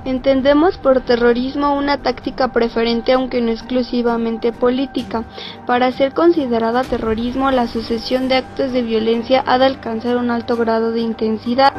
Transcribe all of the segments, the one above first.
Entendemos por terrorismo una táctica preferente, aunque no exclusivamente política. Para ser considerada terrorismo, la sucesión de actos de violencia ha de alcanzar un alto grado de intensidad.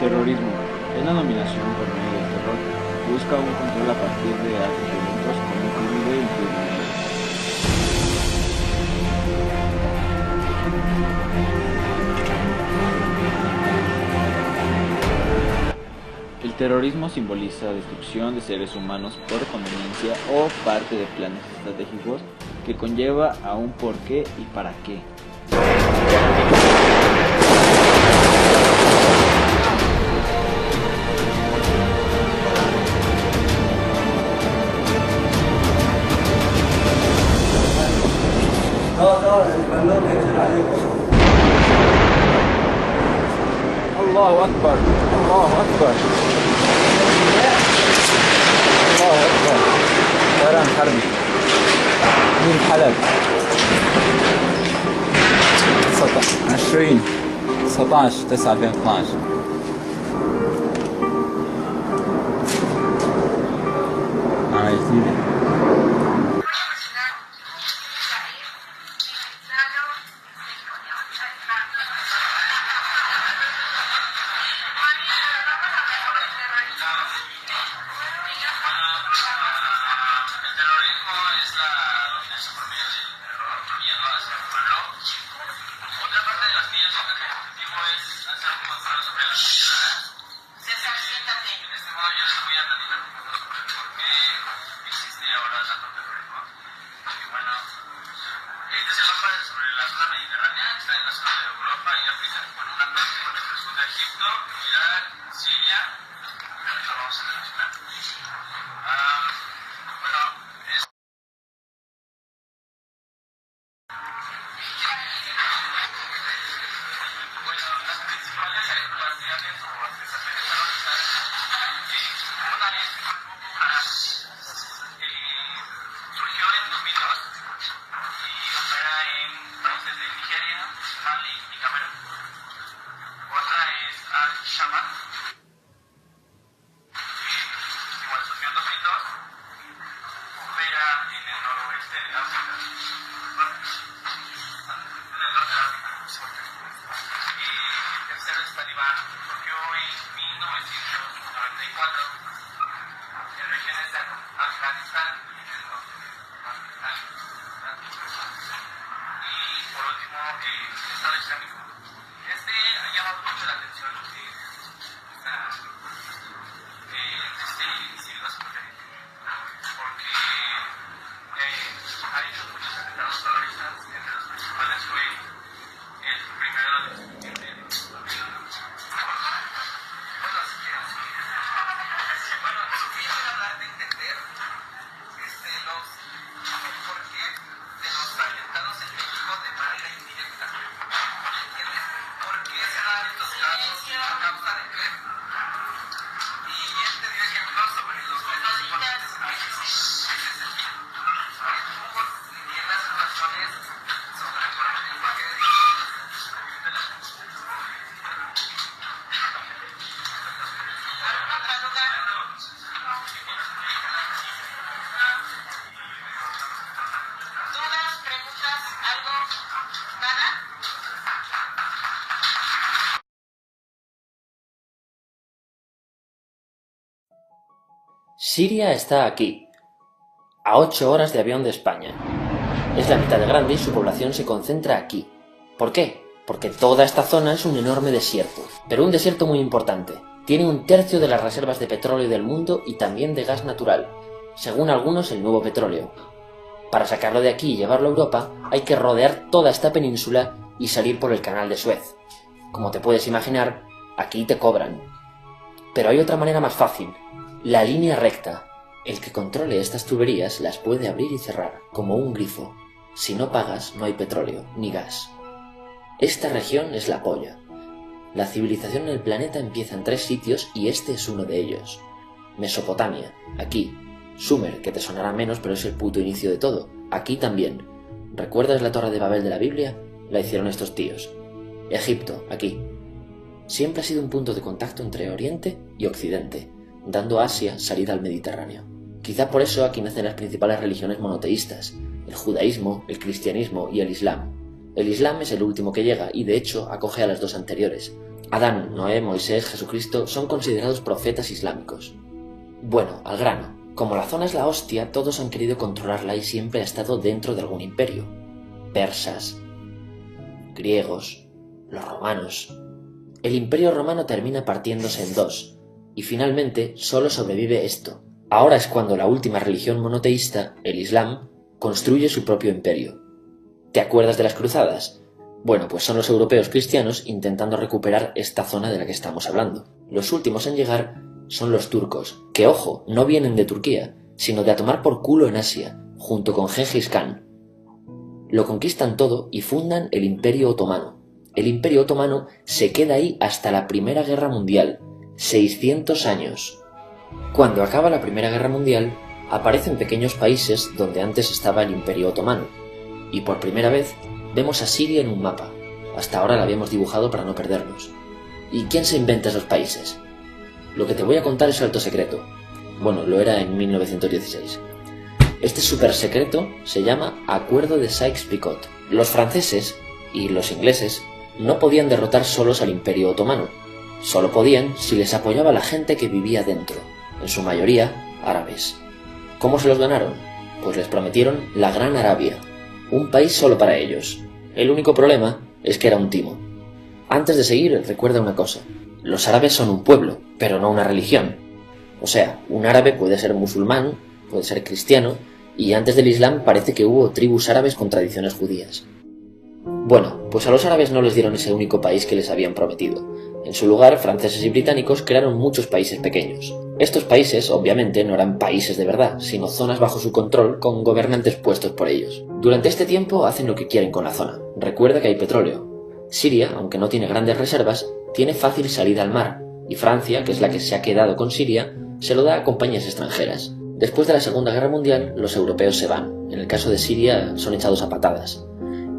Terrorismo es la nominación por medio del terror. Busca un control a partir de actos violentos con un fin de impunidad. El terrorismo simboliza destrucción de seres humanos por conveniencia o parte de planes estratégicos que conlleva a un por qué y para qué. الله أكبر الله أكبر الله أكبر طيران حربي من حلب 20/19/2012 جديدة. Siria está aquí, a 8 horas de avión de España. Es la mitad de grande y su población se concentra aquí. ¿Por qué? Porque toda esta zona es un enorme desierto, pero un desierto muy importante. Tiene 1/3 de las reservas de petróleo del mundo y también de gas natural, según algunos el nuevo petróleo. Para sacarlo de aquí y llevarlo a Europa, hay que rodear toda esta península y salir por el canal de Suez. Como te puedes imaginar, aquí te cobran. Pero hay otra manera más fácil, la línea recta. El que controle estas tuberías las puede abrir y cerrar, como un grifo. Si no pagas, no hay petróleo, ni gas. Esta región es la polla. La civilización en el planeta empieza en 3 sitios y este es uno de ellos. Mesopotamia, aquí. Sumer, que te sonará menos, pero es el puto inicio de todo. Aquí también. ¿Recuerdas la Torre de Babel de la Biblia? La hicieron estos tíos. Egipto, aquí. Siempre ha sido un punto de contacto entre Oriente y Occidente, dando a Asia salida al Mediterráneo. Quizá por eso aquí nacen las principales religiones monoteístas, el judaísmo, el cristianismo y el islam. El islam es el último que llega y de hecho acoge a las 2 anteriores. Adán, Noé, Moisés, Jesucristo son considerados profetas islámicos. Bueno, al grano. Como la zona es la hostia, todos han querido controlarla y siempre ha estado dentro de algún imperio. Persas, griegos, los romanos. El imperio romano termina partiéndose en 2, y finalmente solo sobrevive esto. Ahora es cuando la última religión monoteísta, el Islam, construye su propio imperio. ¿Te acuerdas de las cruzadas? Bueno, pues son los europeos cristianos intentando recuperar esta zona de la que estamos hablando. Los últimos en llegar son los turcos, que ojo, no vienen de Turquía, sino de a tomar por culo en Asia, junto con Gengis Khan. Lo conquistan todo y fundan el Imperio Otomano. El Imperio Otomano se queda ahí hasta la Primera Guerra Mundial, 600 años. Cuando acaba la Primera Guerra Mundial, aparecen pequeños países donde antes estaba el Imperio Otomano, y por primera vez vemos a Siria en un mapa. Hasta ahora la habíamos dibujado para no perdernos. ¿Y quién se inventa esos países? Lo que te voy a contar es alto secreto. Bueno, lo era en 1916. Este súper secreto se llama Acuerdo de Sykes-Picot. Los franceses y los ingleses no podían derrotar solos al Imperio Otomano. Solo podían si les apoyaba la gente que vivía dentro, en su mayoría árabes. ¿Cómo se los ganaron? Pues les prometieron la Gran Arabia, un país solo para ellos. El único problema es que era un timo. Antes de seguir, recuerda una cosa. Los árabes son un pueblo, pero no una religión. O sea, un árabe puede ser musulmán, puede ser cristiano, y antes del Islam parece que hubo tribus árabes con tradiciones judías. Bueno, pues a los árabes no les dieron ese único país que les habían prometido. En su lugar, franceses y británicos crearon muchos países pequeños. Estos países, obviamente, no eran países de verdad, sino zonas bajo su control con gobernantes puestos por ellos. Durante este tiempo hacen lo que quieren con la zona. Recuerda que hay petróleo. Siria, aunque no tiene grandes reservas, tiene fácil salida al mar, y Francia, que es la que se ha quedado con Siria, se lo da a compañías extranjeras. Después de la Segunda Guerra Mundial, los europeos se van. En el caso de Siria, son echados a patadas.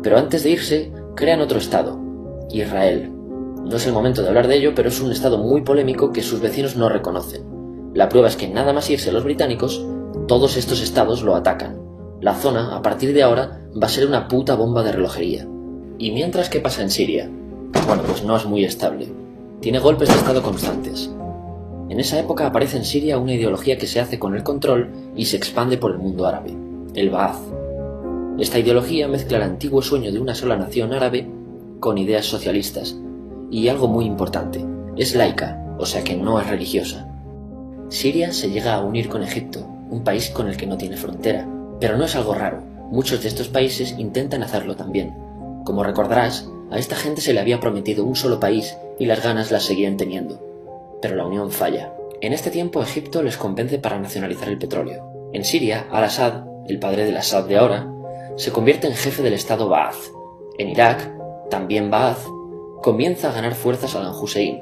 Pero antes de irse, crean otro estado, Israel. No es el momento de hablar de ello, pero es un estado muy polémico que sus vecinos no reconocen. La prueba es que nada más irse los británicos, todos estos estados lo atacan. La zona, a partir de ahora, va a ser una puta bomba de relojería. ¿Y mientras qué pasa en Siria? Bueno, pues no es muy estable. Tiene golpes de estado constantes. En esa época aparece en Siria una ideología que se hace con el control y se expande por el mundo árabe, el Ba'ath. Esta ideología mezcla el antiguo sueño de una sola nación árabe con ideas socialistas. Y algo muy importante, es laica, o sea que no es religiosa. Siria se llega a unir con Egipto, un país con el que no tiene frontera, pero no es algo raro, muchos de estos países intentan hacerlo también. Como recordarás, a esta gente se le había prometido un solo país y las ganas las seguían teniendo. Pero la unión falla. En este tiempo Egipto les convence para nacionalizar el petróleo. En Siria, Al-Assad, el padre del Assad de ahora, se convierte en jefe del estado Ba'ath. En Irak, también Ba'ath, comienza a ganar fuerza Saddam Hussein.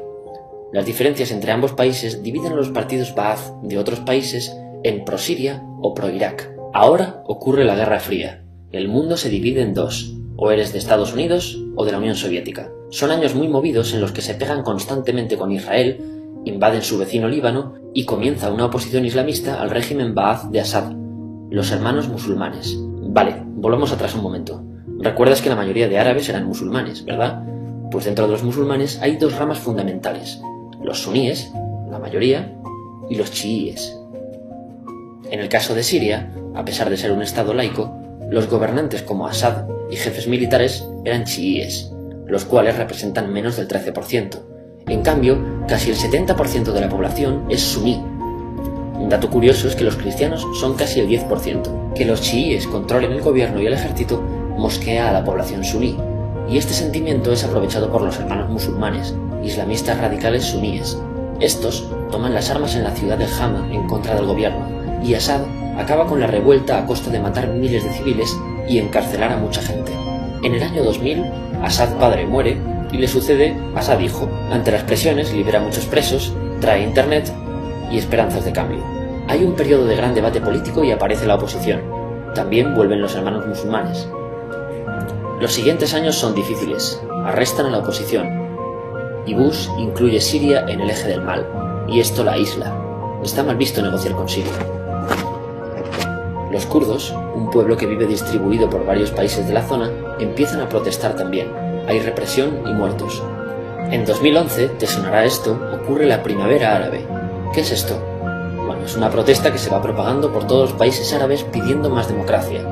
Las diferencias entre ambos países dividen a los partidos Ba'ath de otros países en pro-Siria o pro-Irak. Ahora ocurre la Guerra Fría. El mundo se divide en 2. O eres de Estados Unidos o de la Unión Soviética. Son años muy movidos en los que se pegan constantemente con Israel, invaden su vecino Líbano y comienza una oposición islamista al régimen Ba'ath de Assad, los hermanos musulmanes. Vale, volvamos atrás un momento. Recuerdas que la mayoría de árabes eran musulmanes, ¿verdad? Pues dentro de los musulmanes hay 2 ramas fundamentales, los suníes, la mayoría, y los chiíes. En el caso de Siria, a pesar de ser un estado laico, los gobernantes como Assad y jefes militares eran chiíes, los cuales representan menos del 13%. En cambio, casi el 70% de la población es suní. Un dato curioso es que los cristianos son casi el 10%. Que los chiíes controlen el gobierno y el ejército mosquea a la población suní, y este sentimiento es aprovechado por los hermanos musulmanes, islamistas radicales suníes. Estos toman las armas en la ciudad de Hama en contra del gobierno, y Assad acaba con la revuelta a costa de matar miles de civiles y encarcelar a mucha gente. En el año 2000, Assad padre muere y le sucede Assad hijo. Ante las presiones libera a muchos presos, trae internet y esperanzas de cambio. Hay un periodo de gran debate político y aparece la oposición. También vuelven los hermanos musulmanes. Los siguientes años son difíciles. Arrestan a la oposición. Y Bush incluye Siria en el eje del mal. Y esto la aísla. Está mal visto negociar con Siria. Los kurdos, un pueblo que vive distribuido por varios países de la zona, empiezan a protestar también. Hay represión y muertos. En 2011, te sonará esto, ocurre la Primavera Árabe. ¿Qué es esto? Bueno, es una protesta que se va propagando por todos los países árabes pidiendo más democracia.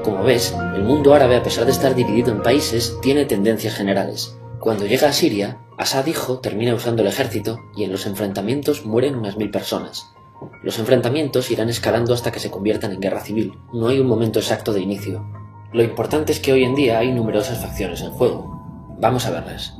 Como ves, el mundo árabe, a pesar de estar dividido en países, tiene tendencias generales. Cuando llega a Siria, Assad hijo termina usando el ejército y en los enfrentamientos mueren unas 1000 personas. Los enfrentamientos irán escalando hasta que se conviertan en guerra civil. No hay un momento exacto de inicio. Lo importante es que hoy en día hay numerosas facciones en juego. Vamos a verlas.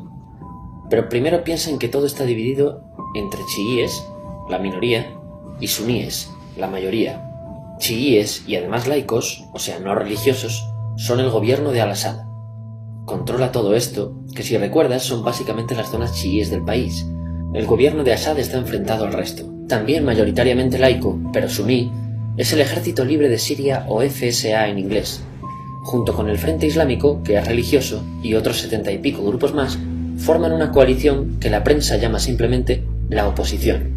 Pero primero piensa en que todo está dividido entre chiíes, la minoría, y suníes, la mayoría. Chiíes y además laicos, o sea no religiosos, son el gobierno de Al-Assad. Controla todo esto, que si recuerdas son básicamente las zonas chiíes del país. El gobierno de Assad está enfrentado al resto. También mayoritariamente laico, pero suní, es el Ejército Libre de Siria o FSA en inglés. Junto con el Frente Islámico, que es religioso, y otros 70 y pico grupos más, forman una coalición que la prensa llama simplemente la oposición.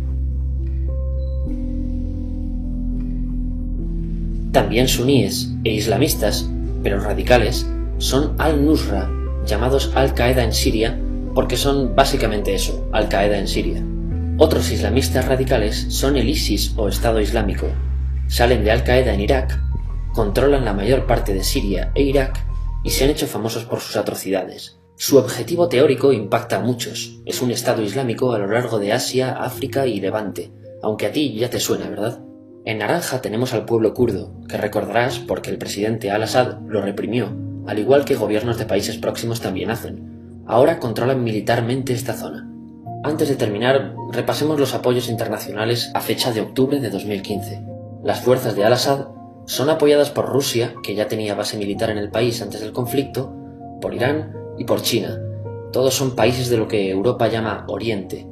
También suníes e islamistas, pero radicales, son Al-Nusra, llamados Al-Qaeda en Siria, porque son básicamente eso, Al-Qaeda en Siria. Otros islamistas radicales son el ISIS o Estado Islámico. Salen de Al-Qaeda en Irak, controlan la mayor parte de Siria e Irak y se han hecho famosos por sus atrocidades. Su objetivo teórico impacta a muchos. Es un Estado Islámico a lo largo de Asia, África y Levante, aunque a ti ya te suena, ¿verdad? En naranja tenemos al pueblo kurdo, que recordarás porque el presidente Al-Assad lo reprimió, al igual que gobiernos de países próximos también hacen. Ahora controlan militarmente esta zona. Antes de terminar, repasemos los apoyos internacionales a fecha de octubre de 2015. Las fuerzas de Al-Assad son apoyadas por Rusia, que ya tenía base militar en el país antes del conflicto, por Irán y por China. Todos son países de lo que Europa llama Oriente.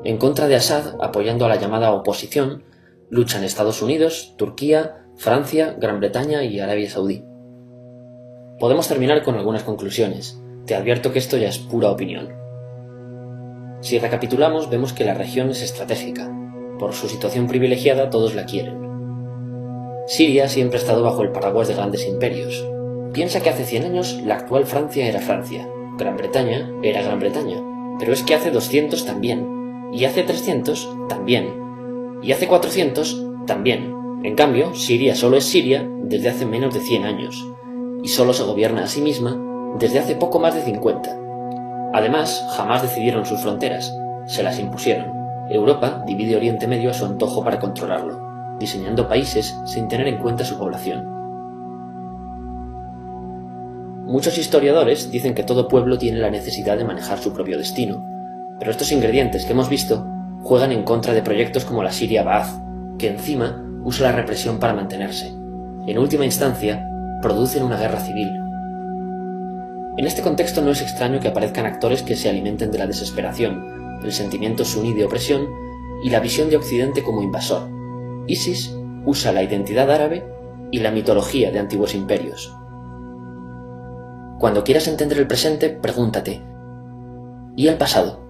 En contra de Assad, apoyando a la llamada oposición, luchan Estados Unidos, Turquía, Francia, Gran Bretaña y Arabia Saudí. Podemos terminar con algunas conclusiones. Te advierto que esto ya es pura opinión. Si recapitulamos, vemos que la región es estratégica. Por su situación privilegiada, todos la quieren. Siria siempre ha estado bajo el paraguas de grandes imperios. Piensa que hace 100 años la actual Francia era Francia, Gran Bretaña era Gran Bretaña, pero es que hace 200 también, y hace 300 también, y hace 400 también. En cambio, Siria solo es Siria desde hace menos de 100 años, y solo se gobierna a sí misma desde hace poco más de 50. Además, jamás decidieron sus fronteras, se las impusieron. Europa divide Oriente Medio a su antojo para controlarlo, diseñando países sin tener en cuenta su población. Muchos historiadores dicen que todo pueblo tiene la necesidad de manejar su propio destino, pero estos ingredientes que hemos visto juegan en contra de proyectos como la Siria Ba'ath, que encima usa la represión para mantenerse. En última instancia, producen una guerra civil. En este contexto no es extraño que aparezcan actores que se alimenten de la desesperación, el sentimiento suní de opresión y la visión de Occidente como invasor. ISIS usa la identidad árabe y la mitología de antiguos imperios. Cuando quieras entender el presente, pregúntate, ¿y el pasado?